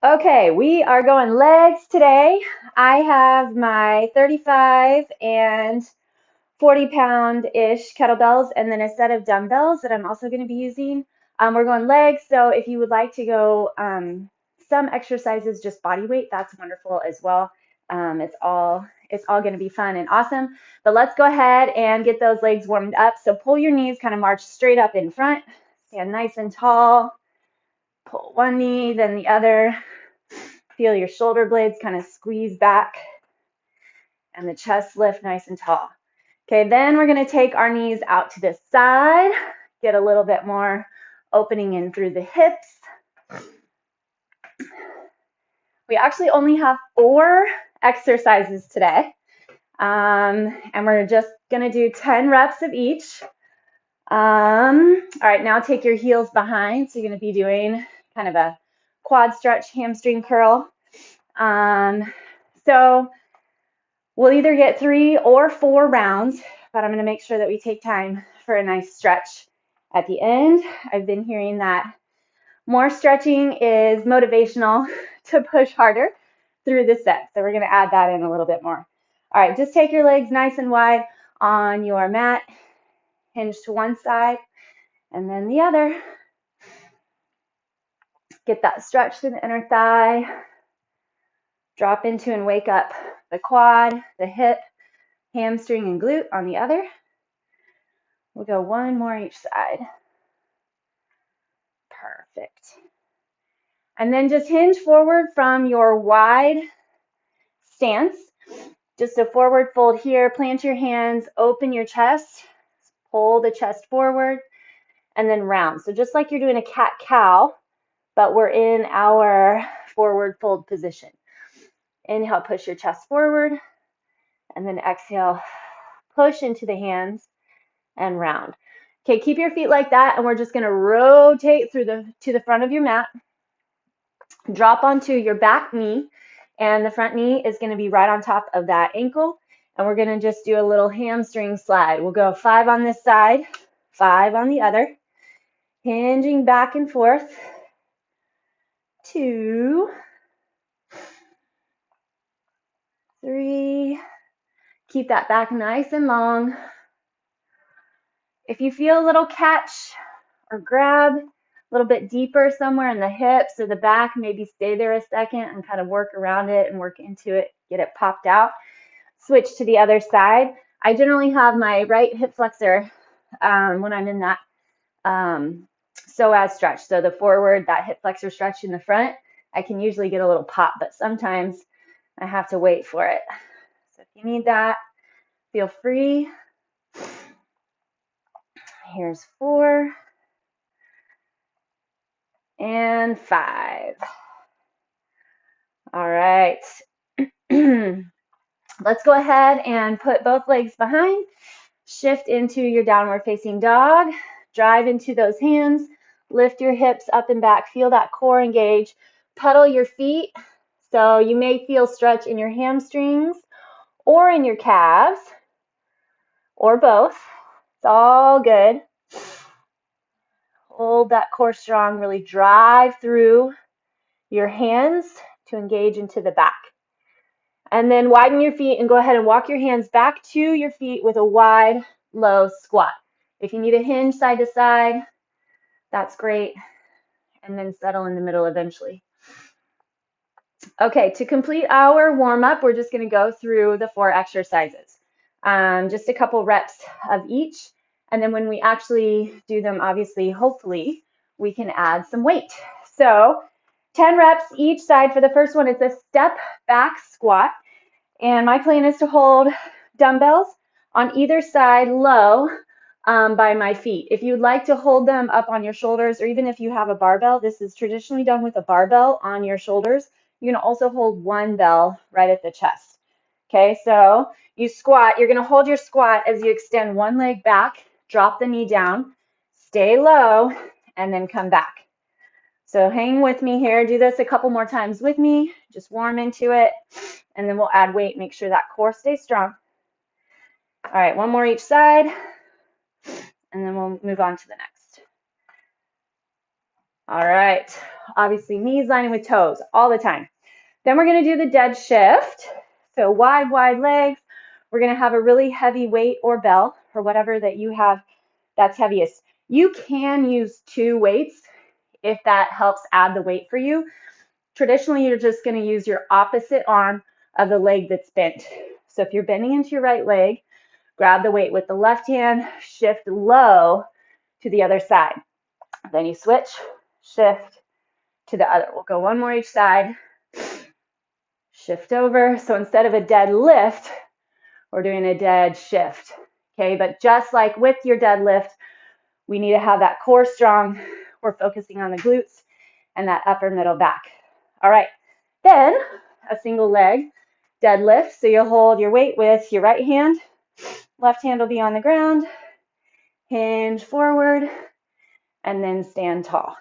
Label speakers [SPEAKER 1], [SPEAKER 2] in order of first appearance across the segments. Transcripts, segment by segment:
[SPEAKER 1] Okay, we are going legs today. I have my 35 and 40-pound-ish kettlebells and then a set of dumbbells that I'm also going to be using. We're going legs, so if you would like to go some exercises just body weight, that's wonderful as well. It's all going to be fun and awesome. But let's go ahead and get those legs warmed up. So pull your knees, kind of march straight up in front, stand nice and tall. Pull one knee, then the other. Feel your shoulder blades kind of squeeze back and the chest lift nice and tall. Okay, then we're going to take our knees out to the side, get a little bit more opening in through the hips. We actually only have 4 exercises today, and we're just going to do 10 reps of each. All right, now take your heels behind. So you're going to be doing kind of a quad stretch, hamstring curl. So we'll either get 3 or 4 rounds, but I'm going to make sure that we take time for a nice stretch at the end. I've been hearing that more stretching is motivational to push harder through the set. So we're going to add that in a little bit more. All right, just take your legs nice and wide on your mat. Hinge to one side and then the other. Get that stretch through the inner thigh. Drop into and wake up the quad, the hip, hamstring, and glute on the other. We'll go 1 more each side. Perfect. And then just hinge forward from your wide stance. Just a forward fold here. Plant your hands, open your chest, pull the chest forward, and then round. So just like you're doing a cat-cow, but we're in our forward fold position. Inhale, push your chest forward, and then exhale, push into the hands and round. Okay, keep your feet like that, and we're just going to rotate to the front of your mat. Drop onto your back knee, and the front knee is going to be right on top of that ankle, and we're going to just do a little hamstring slide. We'll go 5 on this side, 5 on the other, hinging back and forth. 2, 3. Keep that back nice and long. If you feel a little catch or grab a little bit deeper somewhere in the hips or the back, maybe stay there a second and kind of work around it and work into it, get it popped out. Switch to the other side. I generally have my right hip flexor when I'm in that psoas stretch. So the forward, that hip flexor stretch in the front, I can usually get a little pop, but sometimes I have to wait for it. So if you need that, feel free. Here's 4 and 5. All right. Let's go ahead and put both legs behind. Shift into your downward facing dog. Drive into those hands. Lift your hips up and back. Feel that core engage. Pedal your feet. So you may feel stretch in your hamstrings or in your calves or both. It's all good. Hold that core strong. Really drive through your hands to engage into the back. And then widen your feet and go ahead and walk your hands back to your feet with a wide, low squat. If you need a hinge side to side, that's great. And then settle in the middle eventually. Okay, to complete our warm-up, we're just going to go through the 4 exercises. Just a couple reps of each. And then when we actually do them, obviously, hopefully, we can add some weight. So 10 reps each side. For the first one, it's a step back squat. And my plan is to hold dumbbells on either side low by my feet. If you'd like to hold them up on your shoulders, or even if you have a barbell, this is traditionally done with a barbell on your shoulders. You're going to also hold one bell right at the chest. Okay, so you squat. You're going to hold your squat as you extend one leg back, drop the knee down, stay low, and then come back. So hang with me here. Do this a couple more times with me. Just warm into it. And then we'll add weight. Make sure that core stays strong. All right, 1 more each side. And then we'll move on to the next. All right. Obviously, knees lining with toes all the time. Then we're going to do the dead shift. So wide legs. We're going to have a really heavy weight or bell or whatever that you have that's heaviest. You can use 2 weights if that helps add the weight for you. Traditionally, you're just going to use your opposite arm of the leg that's bent. So if you're bending into your right leg, grab the weight with the left hand, shift low to the other side. Then you switch, shift to the other. We'll go one more each side. Shift over. So instead of a dead lift, we're doing a dead shift. Okay, but just like with your deadlift, we need to have that core strong. We're focusing on the glutes and that upper middle back. All right, then a single leg deadlift. So you'll hold your weight with your right hand. Left hand will be on the ground. Hinge forward and then stand tall.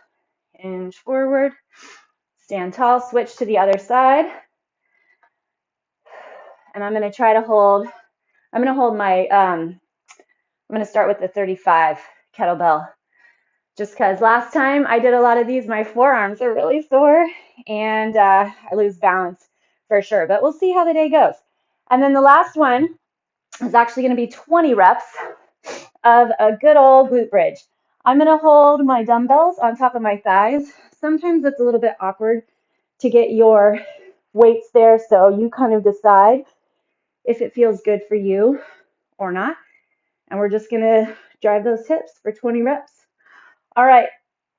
[SPEAKER 1] Hinge forward, stand tall, switch to the other side. And I'm going to try to hold, I'm going to start with the 35 kettlebell. Just because last time I did a lot of these, my forearms are really sore and I lose balance for sure. But we'll see how the day goes. And then the last one is actually going to be 20 reps of a good old glute bridge. I'm going to hold my dumbbells on top of my thighs. Sometimes it's a little bit awkward to get your weights there, so you kind of decide if it feels good for you or not. And we're just going to drive those hips for 20 reps. All right,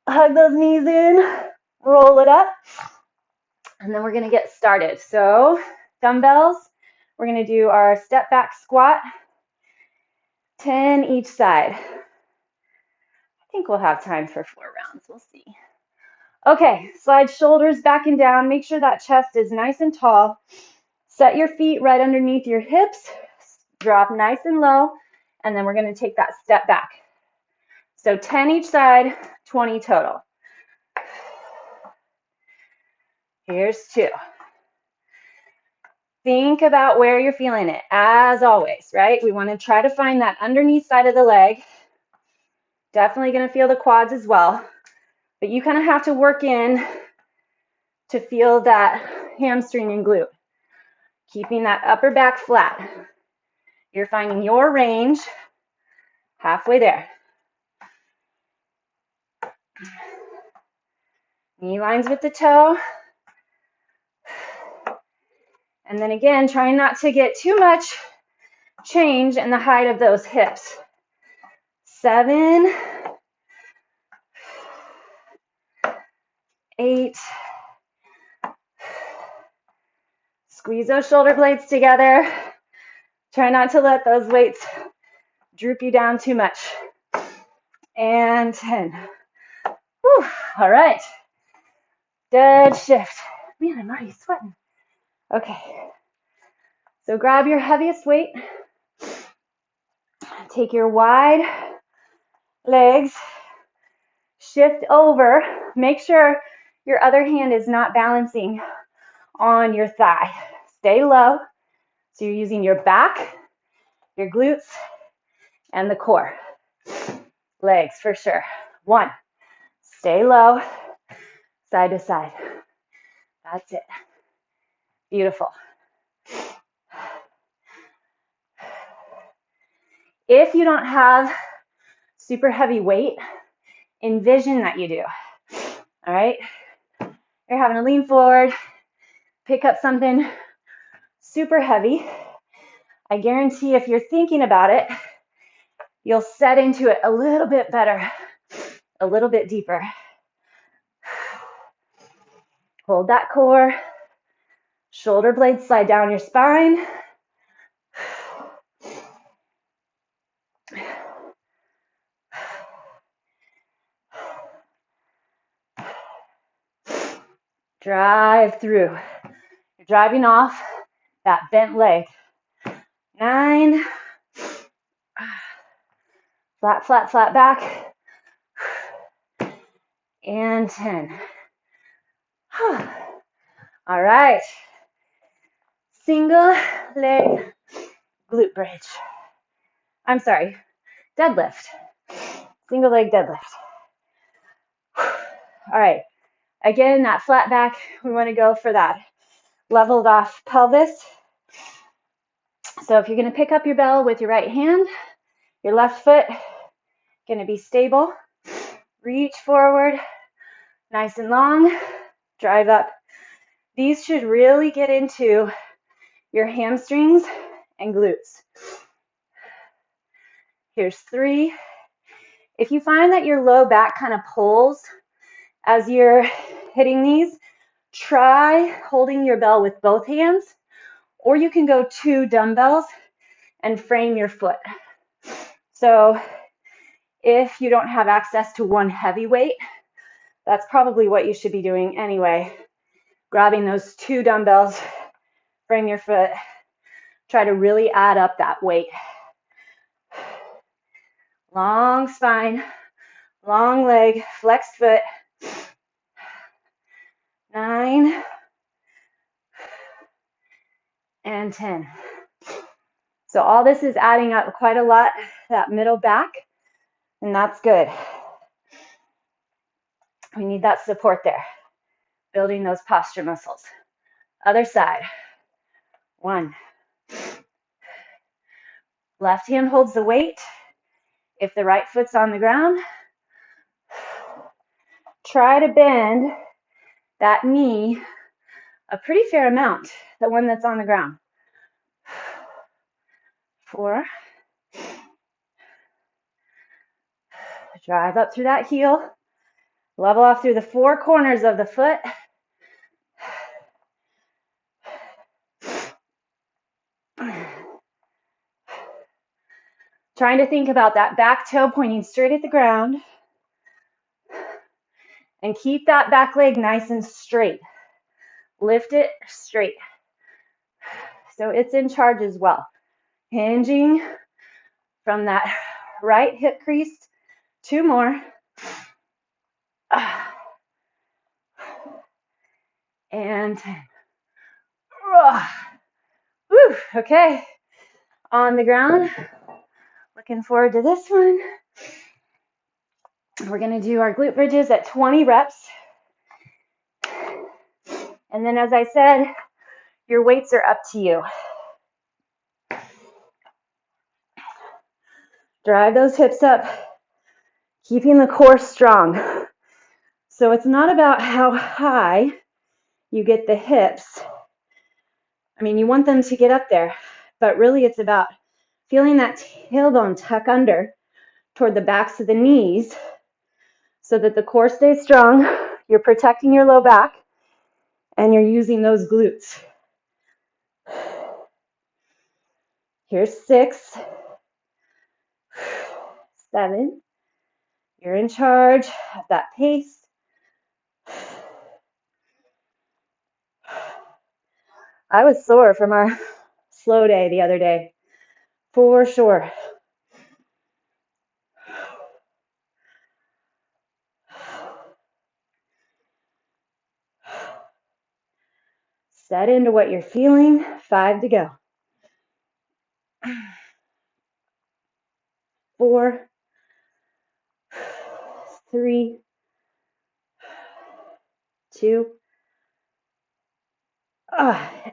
[SPEAKER 1] hug those knees in, roll it up, and then we're going to get started. So dumbbells, we're going to do our step back squat, 10 each side. I think we'll have time for 4 rounds. We'll see. Okay, slide shoulders back and down. Make sure that chest is nice and tall. Set your feet right underneath your hips. Drop nice and low. And then we're going to take that step back. So 10 each side, 20 total. Here's 2. Think about where you're feeling it, as always, right? We want to try to find that underneath side of the leg. Definitely going to feel the quads as well. But you kind of have to work in to feel that hamstring and glute. Keeping that upper back flat. You're finding your range halfway there. Knee lines with the toe. And then again, trying not to get too much change in the height of those hips. 7, 8. Squeeze those shoulder blades together. Try not to let those weights droop you down too much. And 10. Whew. All right. Dead shift. Man, I'm already sweating. Okay. So grab your heaviest weight. Take your wide legs. Shift over. Make sure your other hand is not balancing on your thigh. Stay low. So you're using your back, your glutes, and the core. Legs for sure. 1. Stay low. Side to side. That's it. Beautiful. If you don't have super heavy weight, envision that you do. All right? You're having to lean forward, pick up something super heavy. I guarantee if you're thinking about it, you'll set into it a little bit better, a little bit deeper. Hold that core. Shoulder blades slide down your spine. Drive through. You're driving off that bent leg. 9. Flat, flat, flat back. And 10. All right. Single leg glute bridge. I'm sorry, deadlift. Single leg deadlift. All right. Again, that flat back, we want to go for that leveled off pelvis. So if you're going to pick up your bell with your right hand, your left foot going to be stable. Reach forward, nice and long, drive up. These should really get into your hamstrings and glutes. Here's 3. If you find that your low back kind of pulls as you're hitting these, try holding your bell with both hands, or you can go 2 dumbbells and frame your foot. So if you don't have access to one heavy weight, that's probably what you should be doing anyway. Grabbing those 2 dumbbells, frame your foot, try to really add up that weight. Long spine, long leg, flexed foot. 9 and 10. So all this is adding up quite a lot, that middle back, and that's good. We need that support there, building those posture muscles. Other side. 1. Left hand holds the weight. If the right foot's on the ground, try to bend that knee a pretty fair amount, the one that's on the ground. 4. Drive up through that heel. Level off through the 4 corners of the foot. Trying to think about that back toe pointing straight at the ground. And keep that back leg nice and straight. Lift it straight. So it's in charge as well. Hinging from that right hip crease. 2 more. And 10. Woo, okay. On the ground. Looking forward to this one. We're going to do our glute bridges at 20 reps. And then, as I said, your weights are up to you. Drive those hips up, keeping the core strong. So it's not about how high you get the hips. I mean, you want them to get up there, but really it's about feeling that tailbone tuck under toward the backs of the knees so that the core stays strong. You're protecting your low back and you're using those glutes. Here's 6, 7. You're in charge of that pace. I was sore from our slow day the other day, for sure. Set into what you're feeling. 5 to go. 4, 3, 2,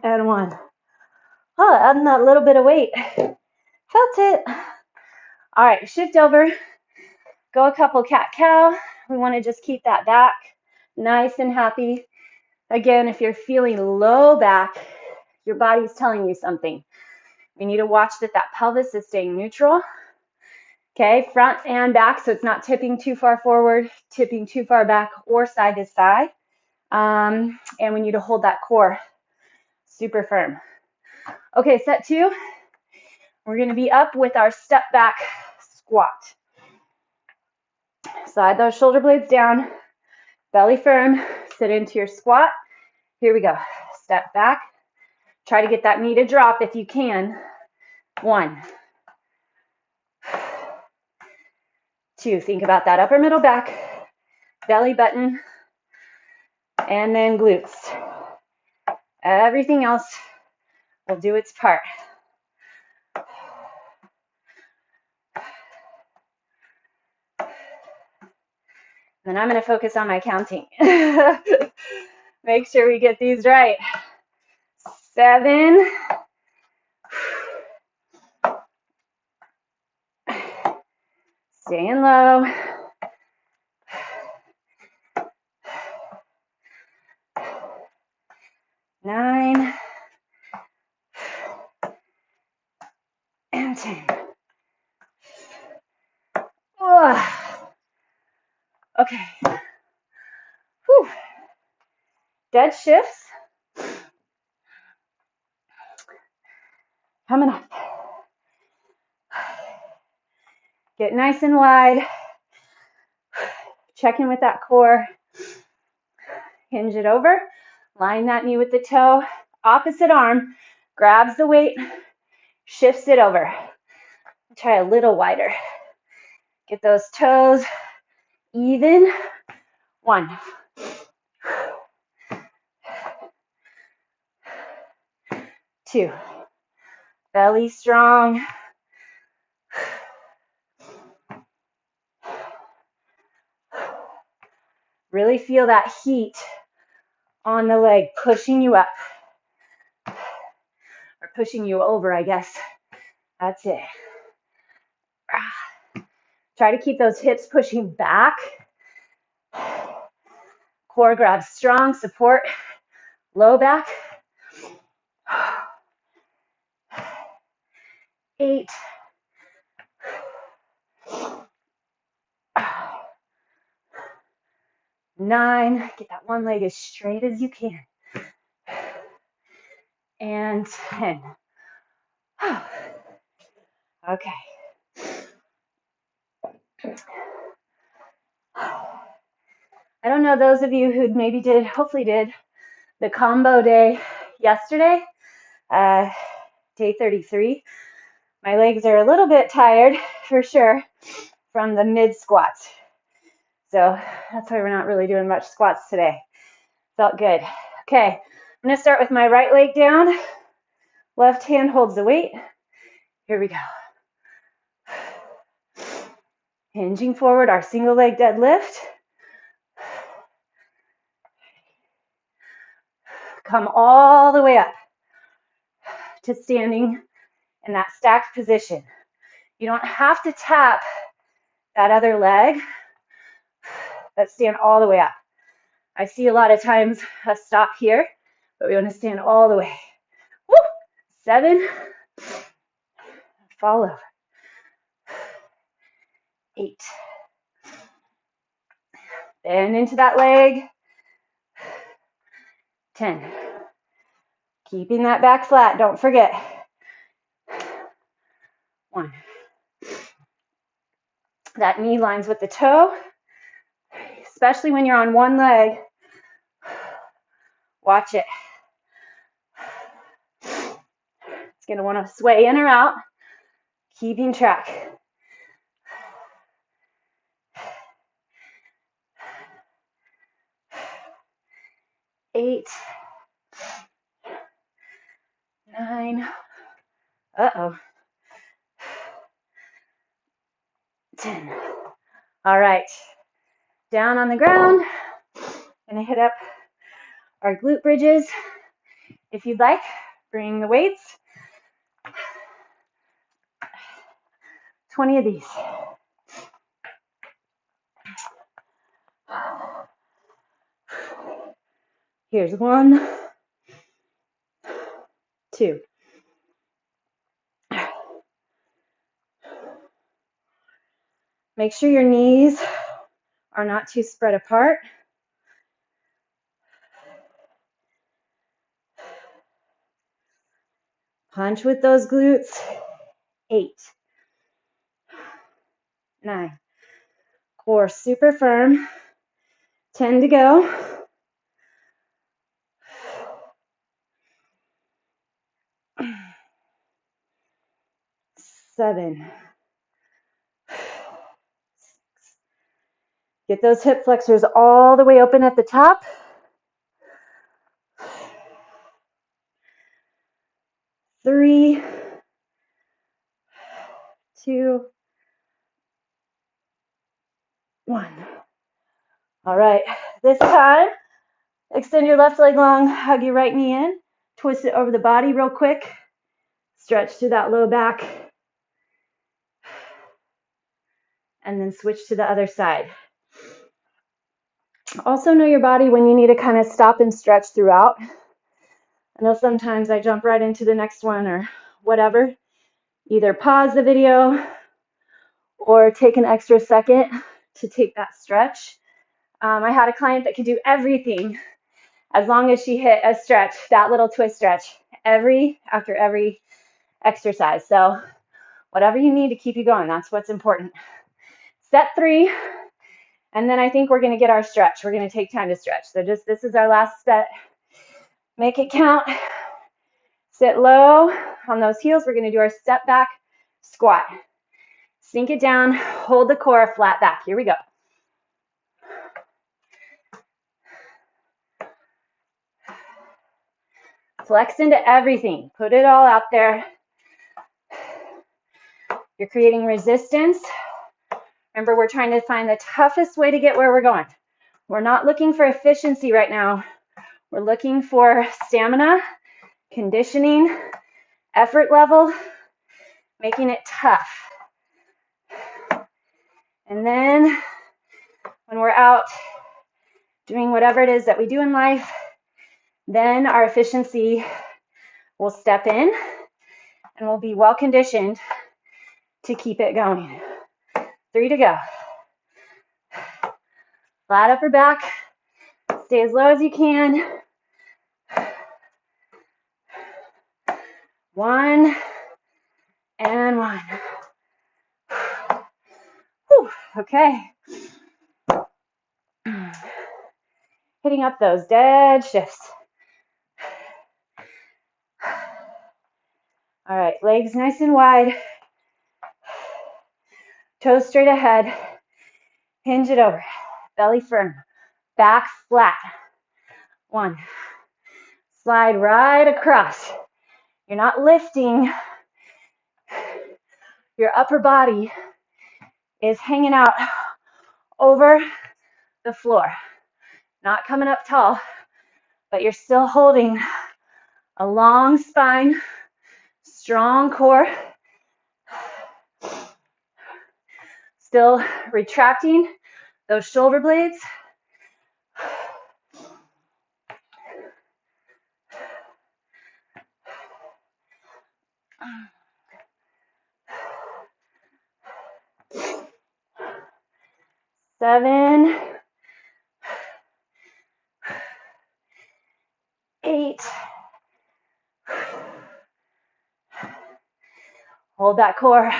[SPEAKER 1] and 1. Oh, adding that little bit of weight. Felt it. All right, shift over. Go a couple cat-cow. We want to just keep that back nice and happy. Again, if you're feeling low back, your body's telling you something. We need to watch that pelvis is staying neutral. Okay, front and back, so it's not tipping too far forward, tipping too far back, or side to side. And we need to hold that core super firm. Okay, set 2. We're going to be up with our step back squat. Slide those shoulder blades down, belly firm, sit into your squat. Here we go. Step back. Try to get that knee to drop if you can. 1, 2. Think about that upper middle back, belly button, and then glutes. Everything else will do its part. And then I'm going to focus on my counting. Make sure we get these right. 7. Staying low. 9. And 10. Okay. Whew. Dead shifts. Coming up. Get nice and wide. Check in with that core. Hinge it over. Line that knee with the toe. Opposite arm grabs the weight, shifts it over. Try a little wider. Get those toes even. 1. 2. Belly strong. 3. Really feel that heat on the leg pushing you up. Or pushing you over, I guess. That's it. Try to keep those hips pushing back. Core grabs strong, support low back. 8. 9. Get that one leg as straight as you can. And 10. Okay. I don't know those of you who maybe did, hopefully did, the combo day yesterday, day 33. My legs are a little bit tired, for sure, from the mid squats. So that's why we're not really doing much squats today. Felt good. Okay, I'm going to start with my right leg down. Left hand holds the weight. Here we go. Hinging forward, our single leg deadlift. Come all the way up to standing in that stacked position. You don't have to tap that other leg, but stand all the way up. I see a lot of times us stop here, but we want to stand all the way. Woo! 7. Fall over. 8. Bend into that leg. 10. Keeping that back flat, don't forget. 1. That knee lines with the toe, especially when you're on one leg. Watch it. It's going to want to sway in or out, keeping track. 8. 9. 10. All right. Down on the ground. Gonna hit up our glute bridges. If you'd like, bring the weights. 20 of these. Here's 1, 2. Make sure your knees are not too spread apart. Punch with those glutes. 8. 9. Core super firm. 10 to go. 7. 6. Get those hip flexors all the way open at the top. 3, 2, 1. All right, this time, extend your left leg long, hug your right knee in, twist it over the body real quick, stretch through that low back, and then switch to the other side. Also know your body when you need to kind of stop and stretch throughout. I know sometimes I jump right into the next one or whatever. Either pause the video or take an extra second to take that stretch. I had a client that could do everything as long as she hit a stretch, that little twist stretch, after every exercise. So whatever you need to keep you going, that's what's important. Set 3, and then I think we're going to get our stretch. We're going to take time to stretch. So this is our last set. Make it count. Sit low on those heels. We're going to do our step back squat. Sink it down, hold the core, flat back. Here we go. Flex into everything. Put it all out there. You're creating resistance. Remember, we're trying to find the toughest way to get where we're going. We're not looking for efficiency right now. We're looking for stamina, conditioning, effort level, making it tough. And then when we're out doing whatever it is that we do in life, then our efficiency will step in and we'll be well conditioned to keep it going. 3 to go. Flat upper back. Stay as low as you can. 1 and 1. Whew, okay. Hitting up those dead shifts. All right, legs nice and wide. Toes straight ahead. Hinge it over. Belly firm. Back flat. 1. Slide right across. You're not lifting. Your upper body is hanging out over the floor. Not coming up tall, but you're still holding a long spine, strong core. Still retracting those shoulder blades. Seven, 8. Hold that core.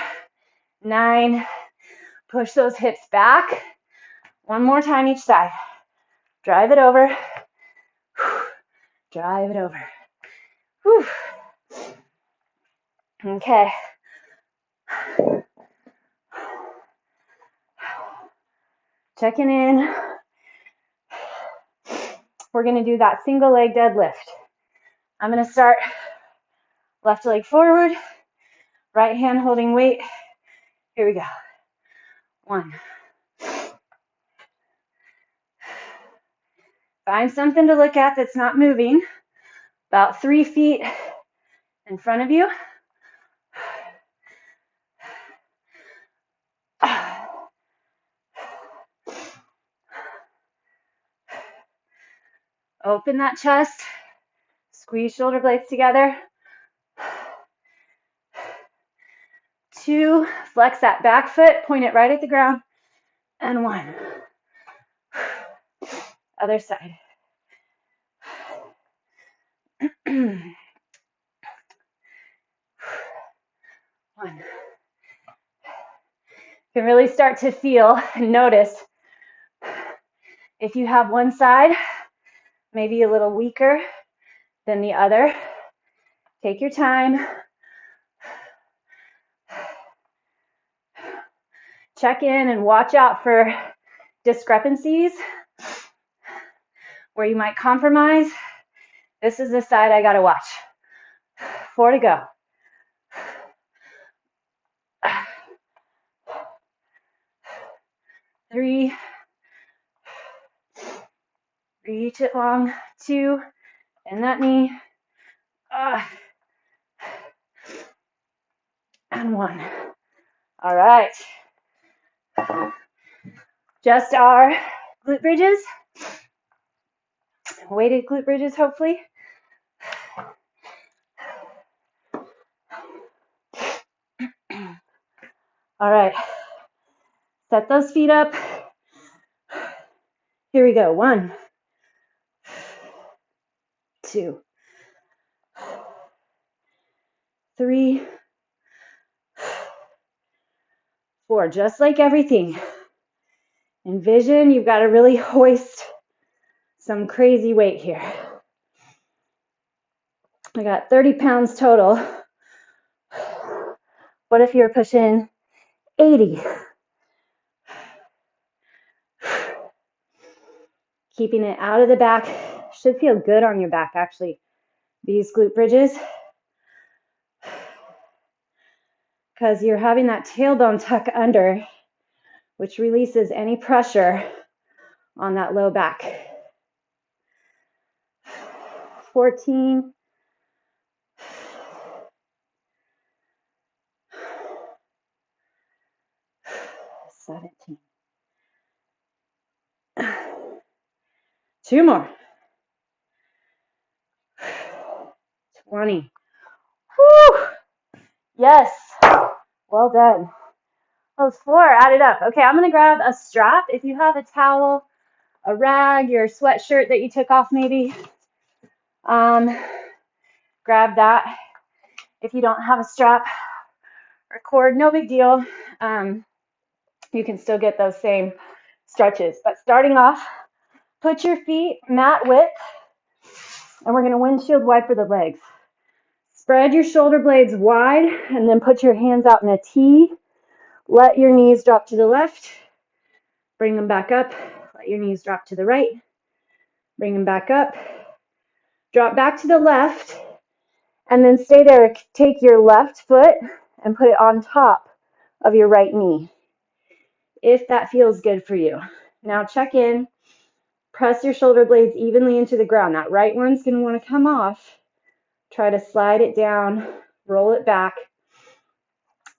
[SPEAKER 1] 9. Push those hips back. One more time each side. Drive it over. Drive it over. Whew. Okay. Checking in. We're going to do that single leg deadlift. I'm going to start left leg forward, right hand holding weight. Here we go. 1. Find something to look at that's not moving. About 3 feet in front of you. Open that chest. Squeeze shoulder blades together. 2, flex that back foot, point it right at the ground. And 1. Other side. 1. You can really start to feel and notice if you have one side maybe a little weaker than the other. Take your time. Check in and watch out for discrepancies where you might compromise. This is the side I gotta watch. 4 to go. 3, Reach it long. 2, bend that knee. And 1. All right. Just our glute bridges. Weighted glute bridges, hopefully. All right. Set those feet up. Here we go. 1, 2, 3, 4. Just like everything. Envision you've got to really hoist some crazy weight here. I got 30 pounds total. What if you're pushing 80? Keeping it out of the back. Should feel good on your back, actually, these glute bridges. Because you're having that tailbone tuck under, which releases any pressure on that low back. 14. 17. 2 more. 20. Whew. Yes. Well done. Those 4 added up. Okay, I'm going to grab a strap. If you have a towel, a rag, your sweatshirt that you took off maybe, grab that. If you don't have a strap or cord, no big deal. You can still get those same stretches. But starting off, put your feet mat width, and we're going to windshield wiper the legs. Spread your shoulder blades wide, and then put your hands out in a T. Let your knees drop to the left. Bring them back up. Let your knees drop to the right. Bring them back up. Drop back to the left, and then stay there. Take your left foot and put it on top of your right knee, if that feels good for you. Now check in. Press your shoulder blades evenly into the ground. That right one's going to want to come off. Try to slide it down, roll it back.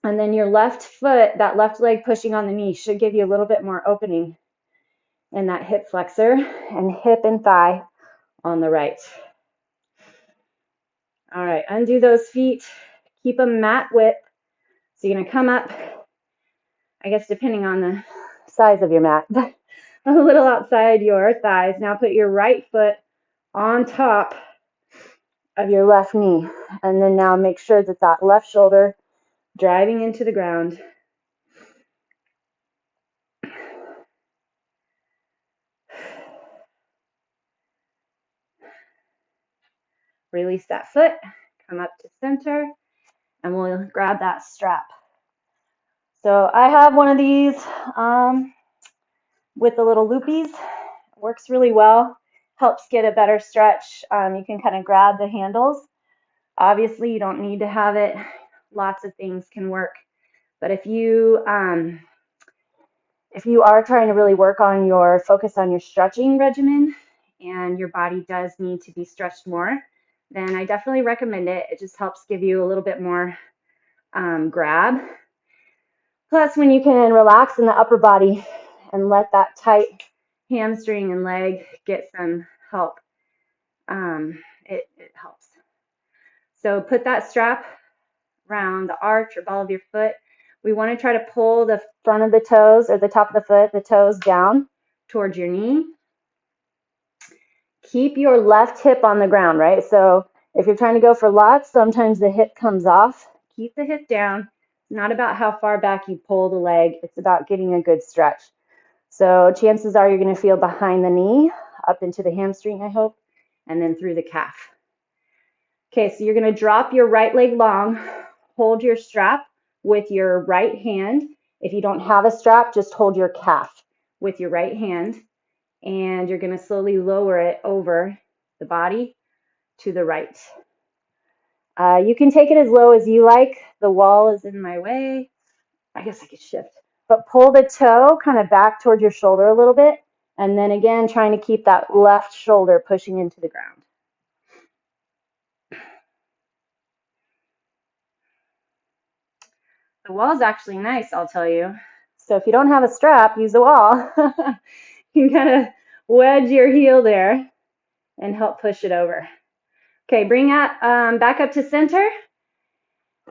[SPEAKER 1] And then your left foot, that left leg pushing on the knee, should give you a little bit more opening in that hip flexor and hip and thigh on the right. All right, undo those feet. Keep them mat width. So you're going to come up, I guess depending on the size of your mat, but a little outside your thighs. Now put your right foot on top of your left knee. And then now make sure that that left shoulder driving into the ground. Release that foot, come up to center, and we'll grab that strap. So I have one of these with the little loopies. It works really well, helps get a better stretch. You can kind of grab the handles. Obviously, you don't need to have it. Lots of things can work. But if you are trying to really work on your focus on your stretching regimen and your body does need to be stretched more, then I definitely recommend it. It just helps give you a little bit more grab. Plus, when you can relax in the upper body and let that tight hamstring and leg get some help, it helps. So put that strap around the arch or ball of your foot. We want to try to pull the front of the toes or the top of the foot, the toes down towards your knee. Keep your left hip on the ground, right? So if you're trying to go for lots, sometimes the hip comes off. Keep the hip down. It's not about how far back you pull the leg. It's about getting a good stretch. So chances are you're going to feel behind the knee, up into the hamstring, I hope, and then through the calf. Okay, so you're going to drop your right leg long, hold your strap with your right hand. If you don't have a strap, just hold your calf with your right hand, and you're going to slowly lower it over the body to the right. You can take it as low as you like. The wall is in my way. I guess I could shift. But pull the toe kind of back towards your shoulder a little bit And then again, trying to keep that left shoulder pushing into the ground. The wall is actually nice, I'll tell you. So if you don't have a strap, use the wall. You can kind of wedge your heel there and help push it over. Okay, bring it back up to center.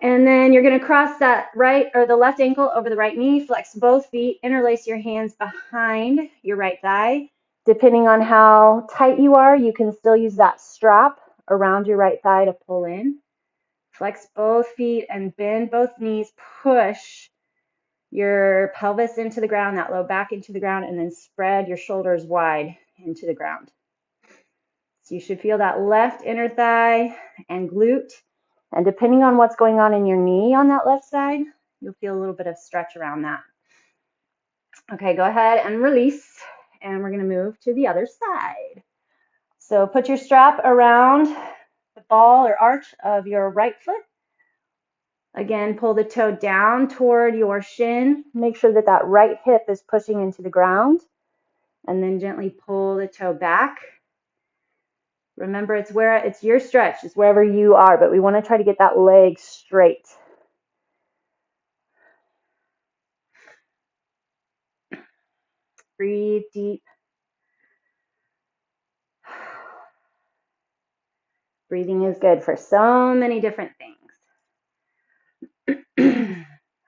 [SPEAKER 1] And then you're going to cross that right or the left ankle over the right knee, flex both feet, interlace your hands behind your right thigh. Depending on how tight you are, you can still use that strap around your right thigh to pull in. Flex both feet and bend both knees. Push your pelvis into the ground, that low back into the ground, and then spread your shoulders wide into the ground. So you should feel that left inner thigh and glute. And depending on what's going on in your knee on that left side, you'll feel a little bit of stretch around that. Okay, go ahead and release. And we're going to move to the other side. So put your strap around the ball or arch of your right foot. Again, pull the toe down toward your shin. Make sure that that right hip is pushing into the ground. And then gently pull the toe back. Remember, it's your stretch. It's wherever you are, but we want to try to get that leg straight. Breathe deep. Breathing is good for so many different things.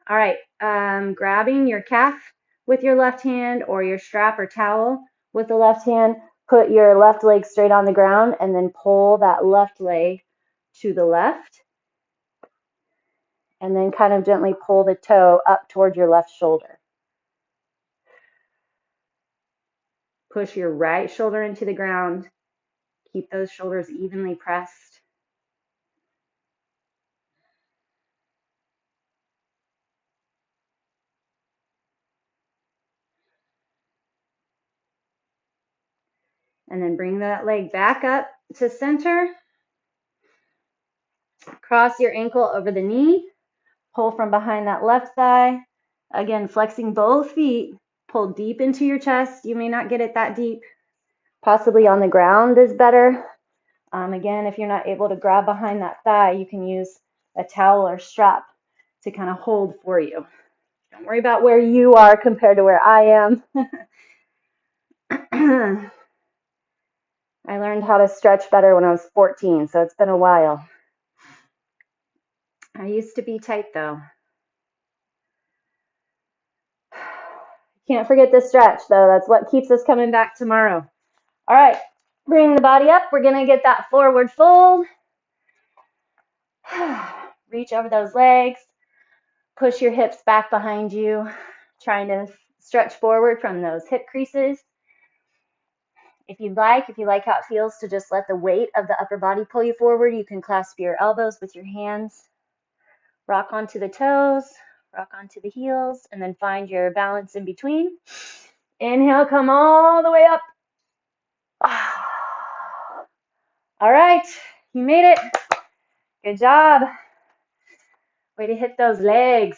[SPEAKER 1] All right, grabbing your calf with your left hand or your strap or towel with the left hand. Put your left leg straight on the ground and then pull that left leg to the left. And then kind of gently pull the toe up toward your left shoulder. Push your right shoulder into the ground. Keep those shoulders evenly pressed. And then bring that leg back up to center. Cross your ankle over the knee. Pull from behind that left thigh. Again, flexing both feet. Pull deep into your chest. You may not get it that deep. Possibly on the ground is better. Again, if you're not able to grab behind that thigh, you can use a towel or strap to kind of hold for you. Don't worry about where you are compared to where I am. I learned how to stretch better when I was 14, so it's been a while. I used to be tight though. Can't forget the stretch though. That's what keeps us coming back tomorrow. All right, bring the body up. We're going to get that forward fold. Reach over those legs. Push your hips back behind you, trying to stretch forward from those hip creases. If you like how it feels to just let the weight of the upper body pull you forward, you can clasp your elbows with your hands. Rock onto the toes, rock onto the heels, and then find your balance in between. Inhale, come all the way up. All right, you made it. Good job. Way to hit those legs.